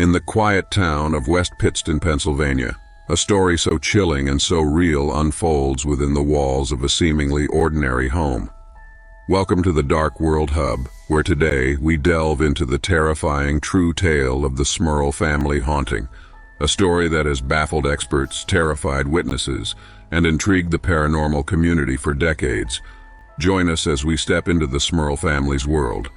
In the quiet town of West Pittston, Pennsylvania, a story so chilling and so real unfolds within the walls of a seemingly ordinary home. Welcome to the Dark World Hub, where today we delve into the terrifying true tale of the Smurl family haunting, a story that has baffled experts, terrified witnesses, and intrigued the paranormal community for decades. Join us as we step into the Smurl family's world.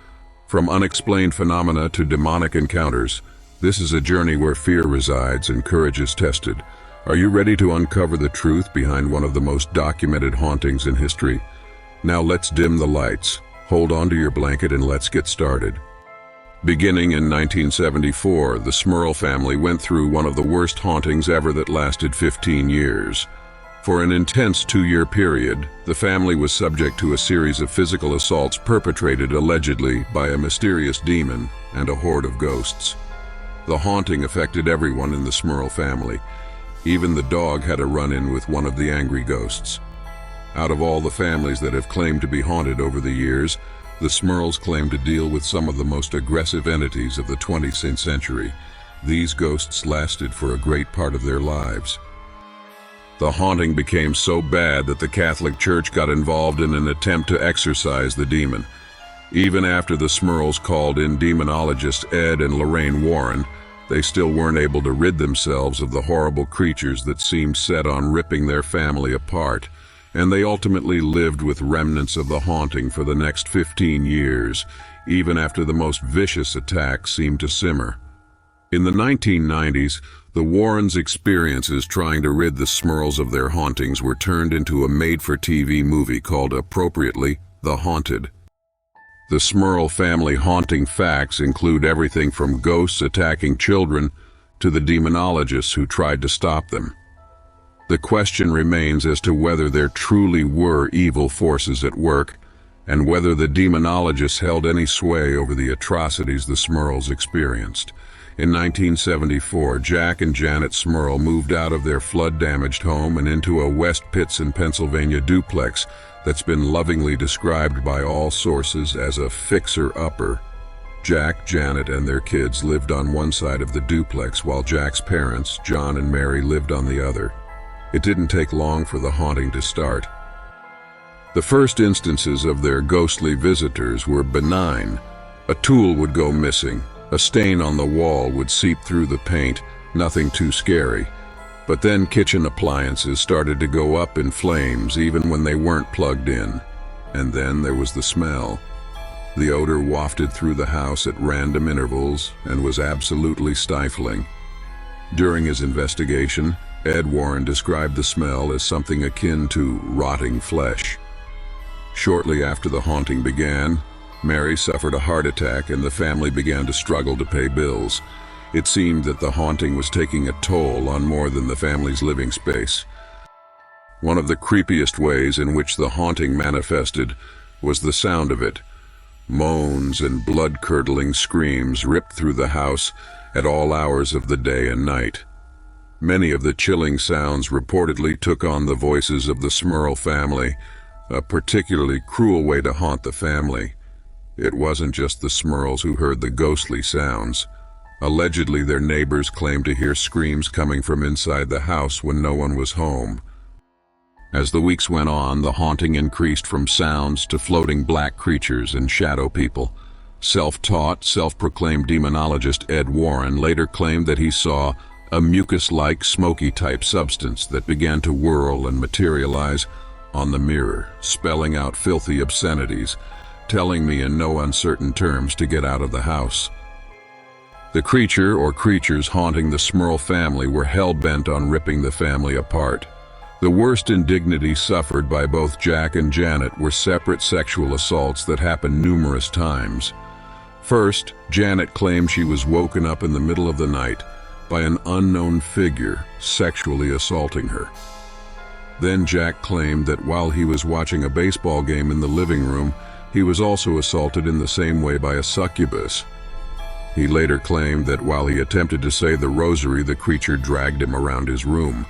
From unexplained phenomena to demonic encounters, this is a journey where fear resides and courage is tested. Are you ready to uncover the truth behind one of the most documented hauntings in history? Now let's dim the lights, hold onto your blanket, and let's get started. Beginning in 1974, the Smurl family went through one of the worst hauntings ever that lasted 15 years. For an intense 2-year period, the family was subject to a series of physical assaults perpetrated allegedly by a mysterious demon and a horde of ghosts. The haunting affected everyone in the Smurl family. Even the dog had a run-in with one of the angry ghosts. Out of all the families that have claimed to be haunted over the years, the Smurls claim to deal with some of the most aggressive entities of the 20th century. These ghosts lasted for a great part of their lives. The haunting became so bad that the Catholic Church got involved in an attempt to exorcise the demon. Even after the Smurls called in demonologists Ed and Lorraine Warren, they still weren't able to rid themselves of the horrible creatures that seemed set on ripping their family apart, and they ultimately lived with remnants of the haunting for the next 15 years, even after the most vicious attacks seemed to simmer. In the 1990s, the Warrens' experiences trying to rid the Smurls of their hauntings were turned into a made-for-TV movie called, appropriately, The Haunted. The Smurl family haunting facts include everything from ghosts attacking children to the demonologists who tried to stop them. The question remains as to whether there truly were evil forces at work, and whether the demonologists held any sway over the atrocities the Smurls experienced. In 1974, Jack and Janet Smurl moved out of their flood-damaged home and into a West Pittston, Pennsylvania duplex that's been lovingly described by all sources as a fixer-upper. Jack, Janet, and their kids lived on one side of the duplex while Jack's parents, John and Mary, lived on the other. It didn't take long for the haunting to start. The first instances of their ghostly visitors were benign. A tool would go missing, a stain on the wall would seep through the paint, nothing too scary. But then kitchen appliances started to go up in flames even when they weren't plugged in. And then there was the smell. The odor wafted through the house at random intervals and was absolutely stifling. During his investigation, Ed Warren described the smell as something akin to rotting flesh. Shortly after the haunting began, Mary suffered a heart attack and the family began to struggle to pay bills. It seemed that the haunting was taking a toll on more than the family's living space. One of the creepiest ways in which the haunting manifested was the sound of it. Moans and blood-curdling screams ripped through the house at all hours of the day and night. Many of the chilling sounds reportedly took on the voices of the Smurl family, a particularly cruel way to haunt the family. It wasn't just the Smurls who heard the ghostly sounds. Allegedly, their neighbors claimed to hear screams coming from inside the house when no one was home. As the weeks went on, the haunting increased from sounds to floating black creatures and shadow people. Self-taught, self-proclaimed demonologist Ed Warren later claimed that he saw a mucus-like smoky-type substance that began to whirl and materialize on the mirror, spelling out filthy obscenities, telling me in no uncertain terms to get out of the house. The creature or creatures haunting the Smurl family were hell-bent on ripping the family apart. The worst indignities suffered by both Jack and Janet were separate sexual assaults that happened numerous times. First, Janet claimed she was woken up in the middle of the night by an unknown figure sexually assaulting her. Then Jack claimed that while he was watching a baseball game in the living room, he was also assaulted in the same way by a succubus. He later claimed that while he attempted to say the rosary, the creature dragged him around his room.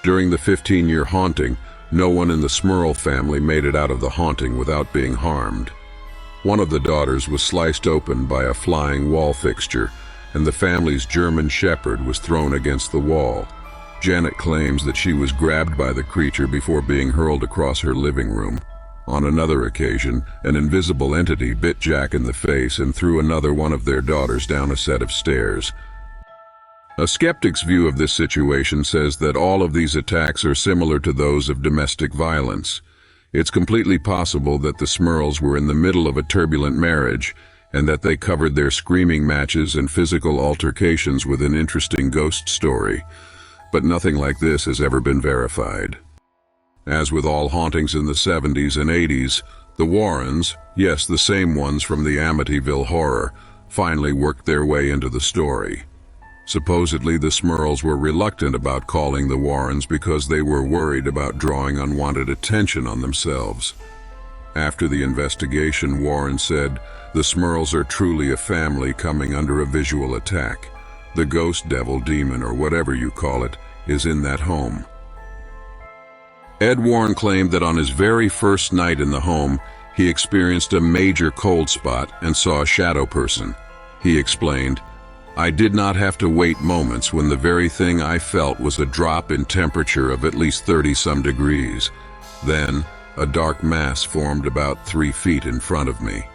During the 15-year haunting, no one in the Smurl family made it out of the haunting without being harmed. One of the daughters was sliced open by a flying wall fixture, and the family's German shepherd was thrown against the wall. Janet claims that she was grabbed by the creature before being hurled across her living room. On another occasion, an invisible entity bit Jack in the face and threw another one of their daughters down a set of stairs. A skeptic's view of this situation says that all of these attacks are similar to those of domestic violence. It's completely possible that the Smurls were in the middle of a turbulent marriage, and that they covered their screaming matches and physical altercations with an interesting ghost story. But nothing like this has ever been verified. As with all hauntings in the 70s and 80s, the Warrens, yes, the same ones from the Amityville Horror, finally worked their way into the story. Supposedly, the Smurls were reluctant about calling the Warrens because they were worried about drawing unwanted attention on themselves. After the investigation, Warren said, "The Smurls are truly a family coming under a visual attack. The ghost, devil, demon, or whatever you call it, is in that home." Ed Warren claimed that on his very first night in the home, he experienced a major cold spot and saw a shadow person. He explained, "I did not have to wait moments when the very thing I felt was a drop in temperature of at least 30-some degrees. Then, a dark mass formed about 3 feet in front of me."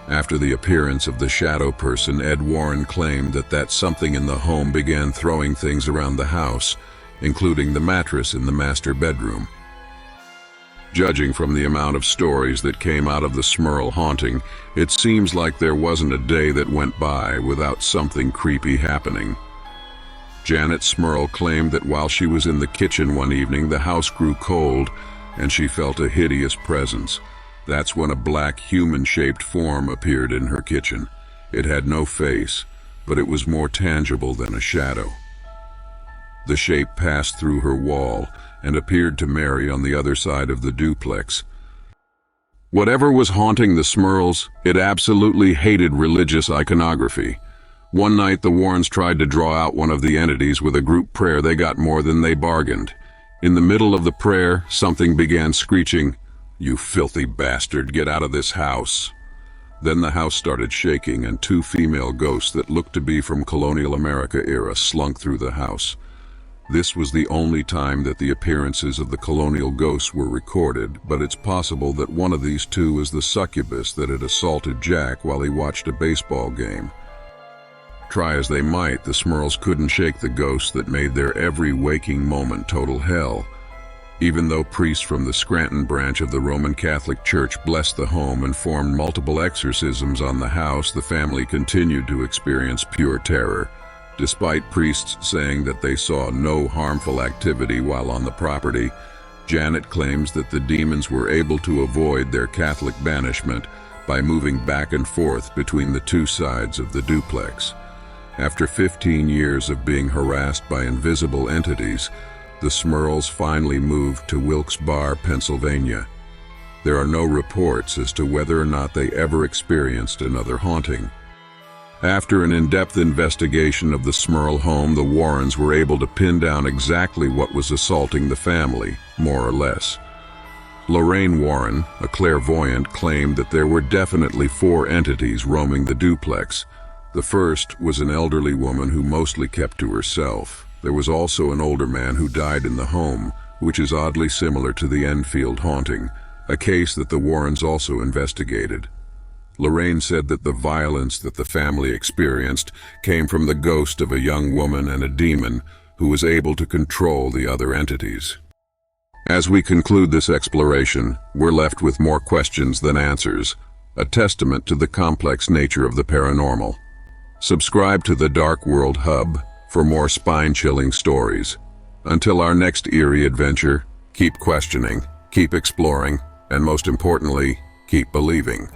After the appearance of the shadow person, Ed Warren claimed that something in the home began throwing things around the house, including the mattress in the master bedroom. Judging from the amount of stories that came out of the Smurl haunting, it seems like there wasn't a day that went by without something creepy happening. Janet Smurl claimed that while she was in the kitchen one evening, the house grew cold and she felt a hideous presence. That's when a black human-shaped form appeared in her kitchen. It had no face, but it was more tangible than a shadow. The shape passed through her wall and appeared to Mary on the other side of the duplex. Whatever was haunting the Smurls, it absolutely hated religious iconography. One night the Warrens tried to draw out one of the entities with a group prayer. They got more than they bargained. In the middle of the prayer, something began screeching, "You filthy bastard, get out of this house." Then the house started shaking and 2 female ghosts that looked to be from colonial America era slunk through the house. This was the only time that the appearances of the colonial ghosts were recorded, but it's possible that one of these two was the succubus that had assaulted Jack while he watched a baseball game. Try as they might, the Smurls couldn't shake the ghosts that made their every waking moment total hell. Even though priests from the Scranton branch of the Roman Catholic Church blessed the home and formed multiple exorcisms on the house, the family continued to experience pure terror. Despite priests saying that they saw no harmful activity while on the property, Janet claims that the demons were able to avoid their Catholic banishment by moving back and forth between the 2 sides of the duplex. After 15 years of being harassed by invisible entities, the Smurls finally moved to Wilkes-Barre, Pennsylvania. There are no reports as to whether or not they ever experienced another haunting. After an in-depth investigation of the Smurl home, the Warrens were able to pin down exactly what was assaulting the family, more or less. Lorraine Warren, a clairvoyant, claimed that there were definitely 4 entities roaming the duplex. The first was an elderly woman who mostly kept to herself. There was also an older man who died in the home, which is oddly similar to the Enfield haunting, a case that the Warrens also investigated. Lorraine said that the violence that the family experienced came from the ghost of a young woman and a demon who was able to control the other entities. As we conclude this exploration, we're left with more questions than answers, a testament to the complex nature of the paranormal. Subscribe to the Dark World Hub for more spine-chilling stories. Until our next eerie adventure, keep questioning, keep exploring, and most importantly, keep believing.